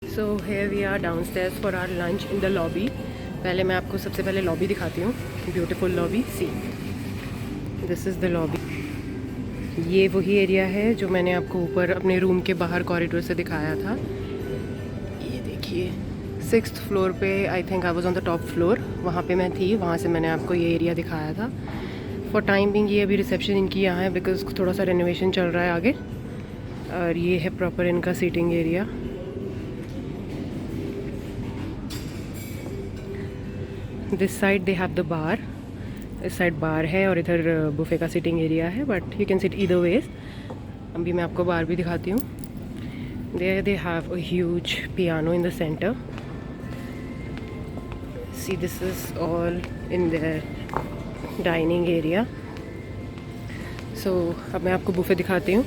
So here we are downstairs for our lunch in the lobby. पहले मैं आपको सबसे पहले लॉबी दिखाती हूँ। Beautiful lobby, see this is the lobby. ये वही एरिया है जो मैंने आपको ऊपर अपने रूम के बाहर कॉरिडोर से दिखाया था। ये देखिए 6th फ्लोर पे, I think I was on the top floor, वहाँ पे मैं थी। वहाँ से मैंने आपको ये एरिया दिखाया था। फॉर टाइम बिंग ये अभी रिसेप्शन इनकी यहाँ है बिकॉज थोड़ा सा रेनोवेशन चल रहा है आगे। और ये है प्रॉपर इनका seating area. This side they have the bar, इस साइड बार है और इधर बुफे का सीटिंग एरिया है, but you can sit either ways. अभी मैं आपको बार भी दिखाती हूँ। There they have a huge piano in the centre. See this is all in their dining area. So अब मैं आपको बुफे दिखाती हूँ।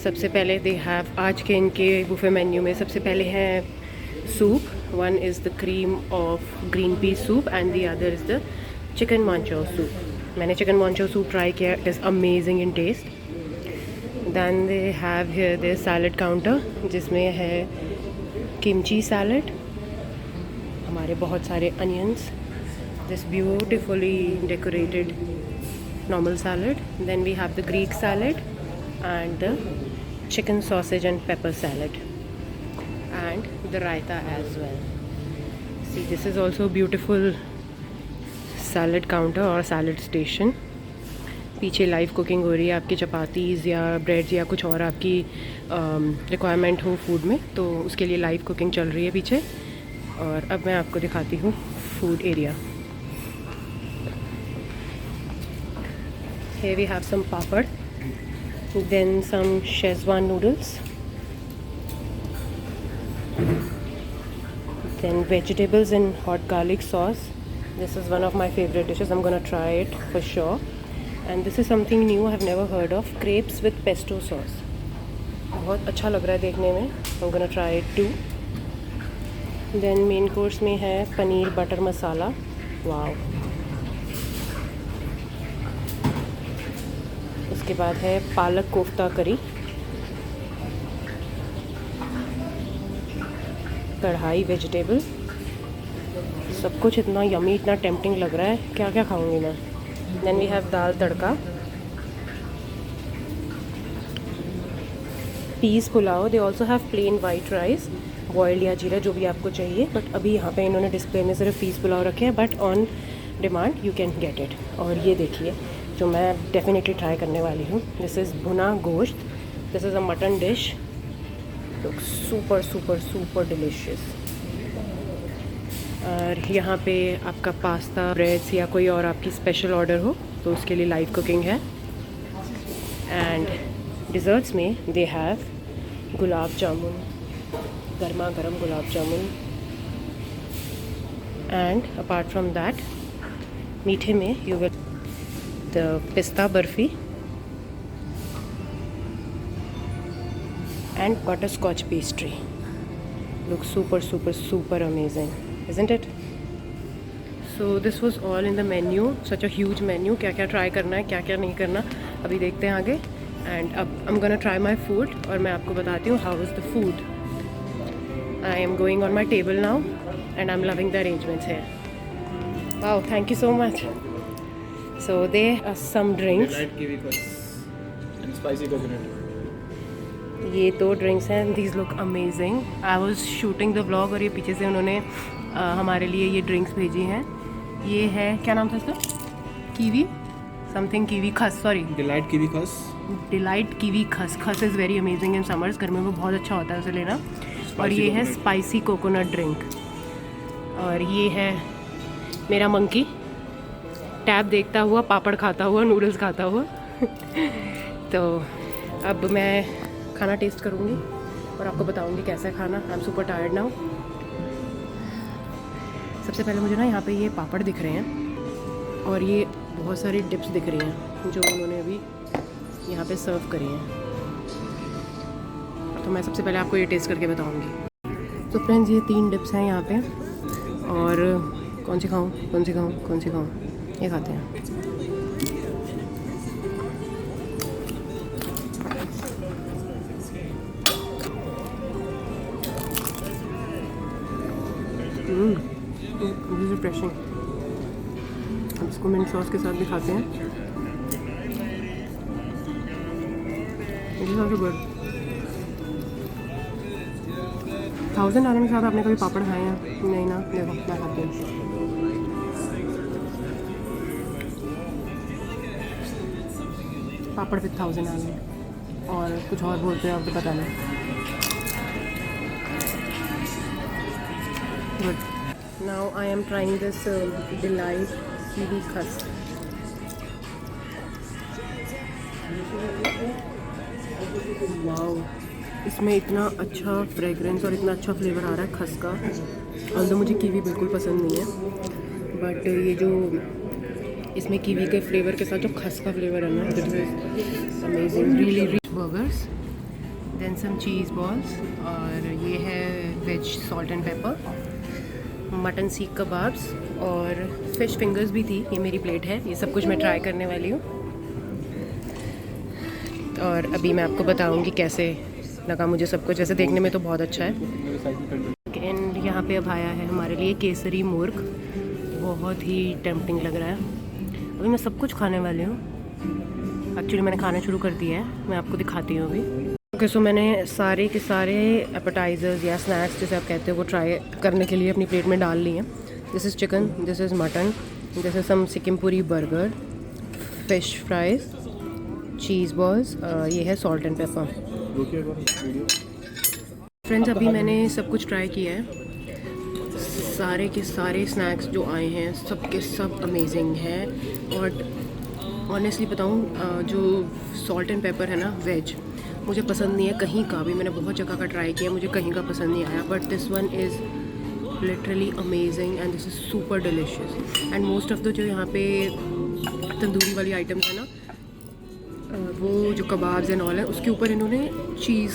सबसे पहले दे हैव, आज के इनके बुफे मेन्यू में सबसे पहले है soup. One is the cream of green pea soup and the other is the chicken manchow soup. मैंने chicken manchow soup try किया, it is amazing in taste. Then they have here their salad counter जिसमें है kimchi salad, हमारे बहुत सारे onions, this beautifully decorated normal salad. Then we have the Greek salad and the chicken sausage and pepper salad. And the raita as well. See, this is also a beautiful salad counter or salad station. पीछे live cooking हो रही है आपकी chapatis या breads या कुछ और आपकी रिक्वायरमेंट हो फूड में, तो उसके लिए लाइव कुकिंग चल रही है पीछे। और अब मैं आपको दिखाती हूँ food area. Here we have some papad, then some Szechuan noodles, then vegetables in hot garlic sauce. This is one of my favorite dishes. I'm gonna try it for sure. And this is something new I have never heard of, crepes with pesto sauce. बहुत अच्छा लग रहा है देखने में। I'm gonna try it too. Then main course में है paneer butter मसाला। वाव। उसके बाद है पालक कोफ्ता करी, कढ़ाई वेजिटेबल। सब कुछ इतना यमी, इतना टेम्पटिंग लग रहा है, क्या क्या खाऊंगी मैं। Then we have dal tadka, peas pulao. They also have plain white rice, boiled या जीरा, जो भी आपको चाहिए। बट अभी यहाँ पे इन्होंने डिस्प्ले में सिर्फ पीस पुलाव रखे हैं, but on demand you can get it. और ये देखिए जो मैं डेफिनेटली ट्राई करने वाली हूँ, दिस इज़ भुना गोश्त। This is a mutton dish, look super super super delicious. और यहाँ पे आपका पास्ता, ब्रेड्स या कोई और आपकी स्पेशल ऑर्डर हो तो उसके लिए लाइव कुकिंग है। एंड डिज़र्ट्स में दे हैव गुलाब जामुन, गर्मा गर्म gulab jamun. And apart from that मीठे में यू विल द पिस्ता barfi and butterscotch pastry. Looks super super super amazing, isn't it? So this was all in the menu, such a huge menu. क्या क्या try करना है, क्या क्या नहीं करना, अभी देखते हैं आगे। एंड अब I'm gonna try my food और मैं आपको बताती हूँ how is the food. I am going on my table now and I'm loving the arrangements here. Wow, thank you so much. So there are some drinks. Delight kiwi cups and spicy coconut. ये दो drinks हैं, these look amazing. I was shooting the vlog और ये पीछे से उन्होंने हमारे लिए ये ड्रिंक्स भेजी हैं। ये है, क्या नाम था इसका, kiwi something, kiwi Khas, sorry Delight kiwi Khas. Delight kiwi Khas. Khas is very amazing in summers, गर्मियों में बहुत अच्छा होता है उसे लेना। और ये है स्पाइसी कोकोनट ड्रिंक। और ये है मेरा मंकी, टैब देखता हुआ, पापड़ खाता हुआ, नूडल्स खाता हुआ। तो अब मैं खाना टेस्ट करूँगी और आपको बताऊँगी कैसा है खाना। I am super tired now. सबसे पहले मुझे ना यहाँ पे ये पापड़ दिख रहे हैं और ये बहुत सारी डिप्स दिख रही हैं जो उन्होंने अभी यहाँ पे सर्व करी हैं। तो मैं सबसे पहले आपको ये टेस्ट करके बताऊँगी। तो फ्रेंड्स ये 3 डिप्स हैं यहाँ पे, और कौन सी खाऊँ कौन सी खाऊँ कौन सी खाऊँ, ये खाते हैं। रिफ्रेशिंग। अब इसको मिंट सॉस के साथ भी खाते हैं। गुड। 1000 डालने के साथ आपने कभी पापड़ खाए हैं? नहीं ना, देखो मैं खाती हूँ। पापड़ विद 1000 डालने, और कुछ और बोलते हैं आपको पता नहीं। Good. Now I am trying this Delight kiwi crust. Wow, इसमें इतना अच्छा फ्रेगरेंस और इतना अच्छा फ्लेवर आ रहा है खस का। ऑल्दो मुझे कीवी बिल्कुल पसंद नहीं है, बट ये जो इसमें कीवी के फ्लेवर के साथ जो खस का फ्लेवर है ना, it is amazing. Really rich burgers, then some cheese balls, और ये है veg salt and pepper, mutton seekh kebabs और फिश फिंगर्स भी थी। ये मेरी प्लेट है, ये सब कुछ मैं ट्राई करने वाली हूँ और अभी मैं आपको बताऊँगी कैसे लगा मुझे सब कुछ। वैसे देखने में तो बहुत अच्छा है। एंड यहाँ पे अब आया है हमारे लिए केसरी मुर्ग, बहुत ही टेम्पटिंग लग रहा है। अभी मैं सब कुछ खाने वाली हूँ। एक्चुअली मैंने खाना शुरू कर दिया है, मैं आपको दिखाती हूँ अभी। ओके, सो मैंने सारे के सारे एपेटाइजर्स या स्नैक्स जैसे आप कहते हो वो ट्राई करने के लिए अपनी प्लेट में डाल ली हैं। This is chicken, this is mutton, this is some सिक्किमपुरी burger, fish fries, cheese balls, ये है सॉल्ट एंड पेपर। फ्रेंड्स, अभी मैंने सब कुछ ट्राई किया है। सारे के सारे स्नैक्स जो आए हैं सब के सब अमेजिंग हैं। और ऑनेस्टली बताऊँ, जो सॉल्ट एंड पेपर है ना वेज, मुझे पसंद नहीं है कहीं का भी। मैंने बहुत जगह का ट्राई किया, मुझे कहीं का पसंद नहीं आया, but this one is literally amazing and this is super delicious. And most of the जो यहाँ पे तंदूरी वाली आइटम्स है ना, वो जो कबाब्स एंड ऑल है, उसके ऊपर इन्होंने चीज़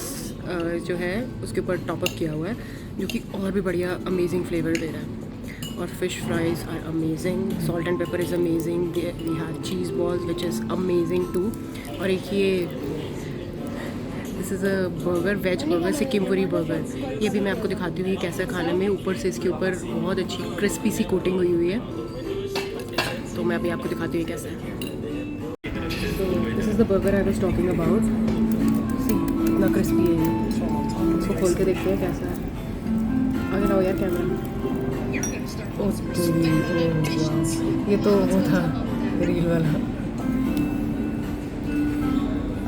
जो है उसके ऊपर टॉपअप किया हुआ है, जो कि और भी बढ़िया अमेजिंग फ्लेवर दे रहा है। और fish fries are amazing, salt and pepper is amazing, we have cheese balls which is amazing too. और एक ये this is a burger, veg burger, Sikkimpuri burger. ये भी मैं आपको दिखाती हूँ ये कैसा खाने में। ऊपर से इसके ऊपर बहुत अच्छी क्रिस्पी सी कोटिंग हुई है, तो मैं अभी आपको दिखाती हूँ कैसा है। तो this is the burger I was talking about. See कितना क्रिस्पी है ये। इसको खोल के देखते हैं कैसा है। आगे लाओ यार कैमरा। ये तो वो था रील वाला।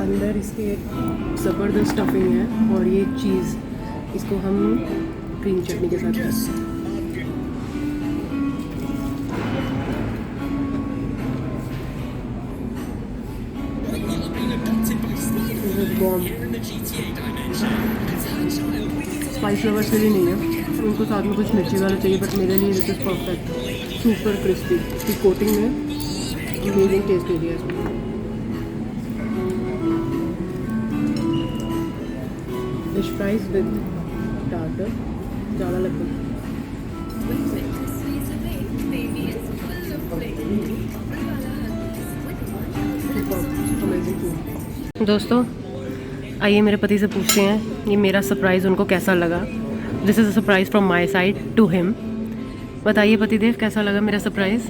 अंदर इसके ज़बरदस्त स्टफिंग है, और ये चीज़ इसको हम ग्रीन चटनी के साथ खाते हैं। स्पाइस फ्लेवर्स के लिए नहीं है, उनको साथ में कुछ मिर्ची वाला चाहिए, बट मेरे लिए this is perfect. Super crispy, इसकी कोटिंग में अमेजिंग टेस्ट दे दिया इसमें। फिश फ्राइज विद टार्टर ज़्यादा लगता है। दोस्तों, आइए मेरे पति से पूछते हैं ये मेरा सरप्राइज़ उनको कैसा लगा। This is a surprise from my side to him. बताइए पतिदेव, कैसा लगा मेरा सरप्राइज़?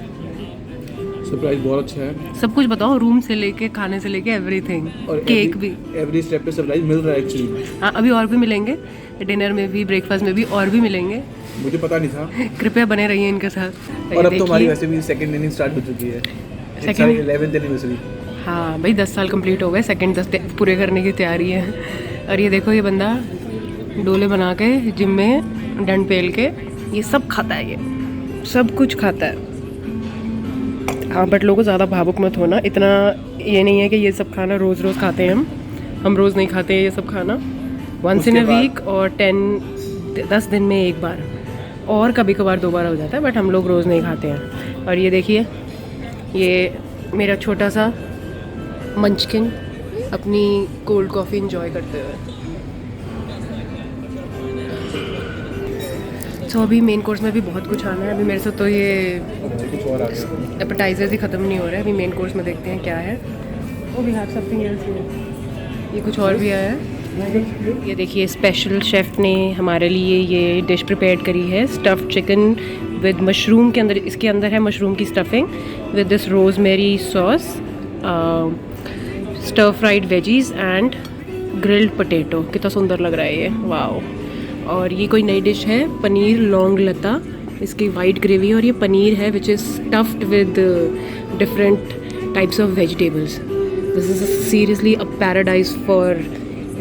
सरप्राइज बहुत अच्छा है। सब कुछ बताओ, रूम से लेके खाने से लेके एवरीथिंग, और केक भी। एवरी स्टेप पे सरप्राइज मिल रहा है एक्चुअली। हाँ, अभी और भी मिलेंगे, डिनर में भी, ब्रेकफास्ट में भी और भी मिलेंगे। मुझे पता नहीं था। कृपया बने रहिए इनके साथ। और अब तो हमारी वैसे भी सेकंड इनिंग स्टार्ट हो चुकी है। Second 11th anniversary. हाँ भाई, 10 साल कंप्लीट हो गए, सेकंड 10 पूरे करने की तैयारी है। और ये देखो, ये बंदा डोले बना के जिम में डंड पेल के ये सब खाता है, ये सब कुछ खाता है। हाँ, बट लोगों ज़्यादा भावुक मत होना, इतना ये नहीं है कि ये सब खाना रोज़ रोज़ खाते हैं हम रोज़ नहीं खाते हैं ये सब खाना। वंस इन अ वीक और 10 दिन में एक बार, और कभी कभार 2 बार हो जाता है, बट हम लोग रोज़ नहीं खाते हैं। और ये देखिए, ये मेरा छोटा सा मंचकिन अपनी कोल्ड कॉफ़ी इंजॉय करते हुए। तो अभी मेन कोर्स में भी बहुत कुछ आना है। अभी मेरे से तो ये एपेटाइजर्स ही ख़त्म नहीं हो रहे हैं। अभी मेन कोर्स में देखते हैं क्या है। वो भी हैव समथिंग एल्स। ये कुछ और भी आया है। ये देखिए स्पेशल शेफ़ ने हमारे लिए ये डिश प्रिपेयर करी है, स्टफ़्ड चिकन विद मशरूम के अंदर, इसके अंदर है मशरूम की stuffing with this rosemary sauce, stir fried veggies and grilled potato. कितना सुंदर लग रहा है ये, वाओ। और ये कोई नई डिश है, पनीर लौंग लता, इसकी वाइट ग्रेवी, और ये पनीर है which is stuffed with different types of vegetables. This is seriously a paradise for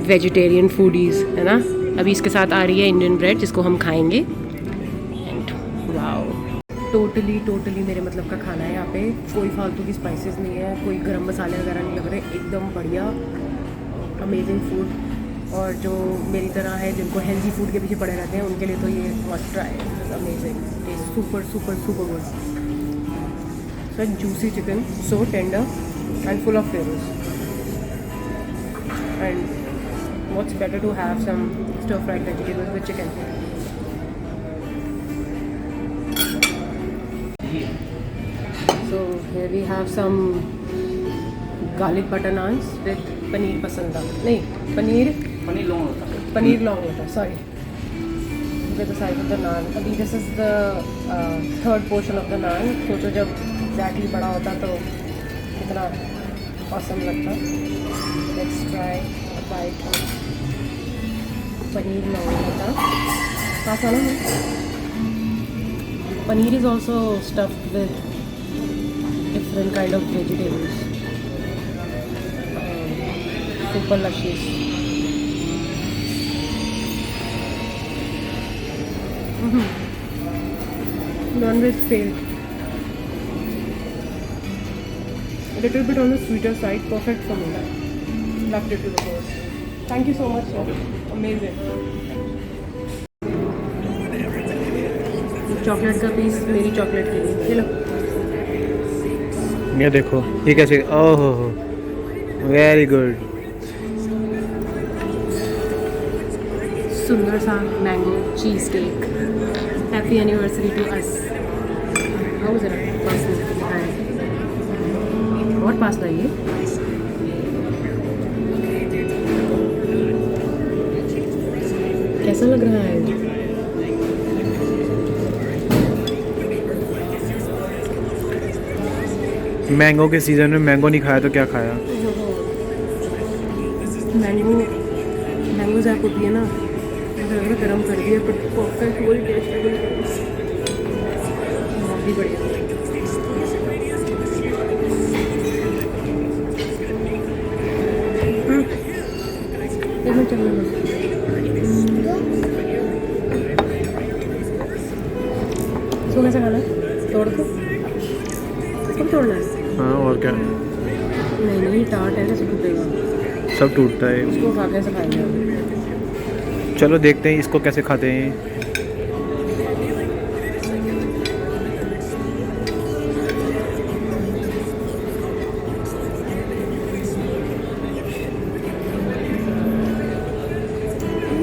vegetarian foodies, है ना। अभी इसके साथ आ रही है इंडियन ब्रेड जिसको हम खाएंगे। एंड वाओ, टोटली मेरे मतलब का खाना है। यहाँ पे कोई फालतू की स्पाइसेस नहीं है, कोई गरम मसाले वगैरह नहीं लग रहे, एकदम बढ़िया अमेजिंग फूड। और जो मेरी तरह है जिनको हेल्दी फूड के पीछे पड़े रहते हैं, उनके लिए तो ये मस्ट ट्राई है, amazing, it's super super super good. So juicy chicken, so tender and full of flavours, and what's better to have some stir fried vegetables with chicken. So here we have some garlic butter naans with paneer pasanda, nahi paneer long hota, sorry, with the size of the naan. Abhi this is the third portion of the naan. सोचो जब exactly बड़ा होता तो कितना awesome लगता. Let's try a bite of paneer long hota. पास वाला है. Paneer is also stuffed with different kind of vegetables. Super luscious. Non-veg failed. A little bit on the sweeter side, perfect for me. Loved it to the core. Thank you so much, sir. Amazing. Chocolate का piece मेरी chocolate के लिए, चलो। ये देखो ये कैसे, oh very good. सुंदर सा mango cheese cake, happy anniversary to us. आओ ज़रा पास में दिखाएं, बहुत पास था ये। कैसा लग रहा है? मैंगो के सीज़न में मैंगो नहीं खाया तो क्या खाया। मैंगो जैक होती है ना, अगर गर्म कर दिया बट परफेक्ट वही टेस्टेबल, बहुत ही बढ़िया। इसमें चलना इसको कैसे खाना है? तोड़ दो, इसको तोड़ना है। हाँ और क्या, नहीं टार्ट है, कैसे टूटेगा? सब टूटता है। इसको खा कैसे खाएंगे? चलो देखते हैं इसको कैसे खाते हैं।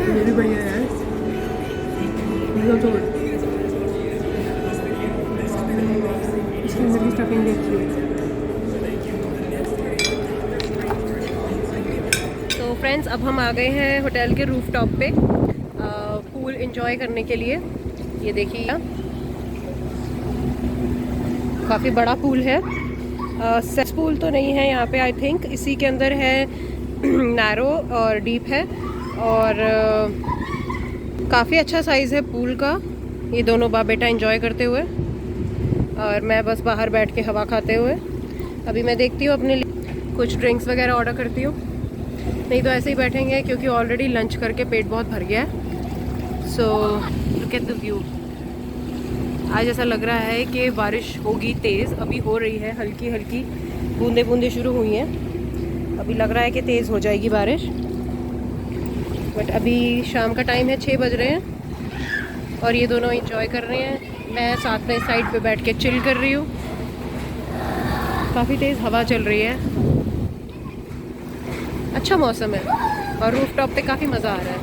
ये भी बढ़िया है, तो इसके अंदर की स्टफिंग देखिए। तो फ्रेंड्स, अब हम आ गए हैं होटल के रूफ टॉप पे पूल एंजॉय करने के लिए। ये देखिए काफ़ी बड़ा पूल है, सेक्स पूल तो नहीं है यहाँ पे, आई थिंक इसी के अंदर है, नैरो और डीप है, और काफ़ी अच्छा साइज़ है पूल का। ये दोनों बाप बेटा एंजॉय करते हुए और मैं बस बाहर बैठ के हवा खाते हुए। अभी मैं देखती हूँ अपने लिए कुछ ड्रिंक्स वगैरह ऑर्डर करती हूँ, नहीं तो ऐसे ही बैठेंगे क्योंकि ऑलरेडी लंच करके पेट बहुत भर गया है। So look at the view. आज ऐसा लग रहा है कि बारिश होगी तेज़, अभी हो रही है, हल्की हल्की बूंदे बूंदे शुरू हुई हैं, अभी लग रहा है कि तेज़ हो जाएगी बारिश। बट अभी शाम का टाइम है, 6 बज रहे हैं और ये दोनों एंजॉय कर रहे हैं। मैं साथ में साइड पे बैठ के चिल कर रही हूँ। काफ़ी तेज़ हवा चल रही है, अच्छा मौसम है और रूफ टॉप पे काफ़ी मज़ा आ रहा है।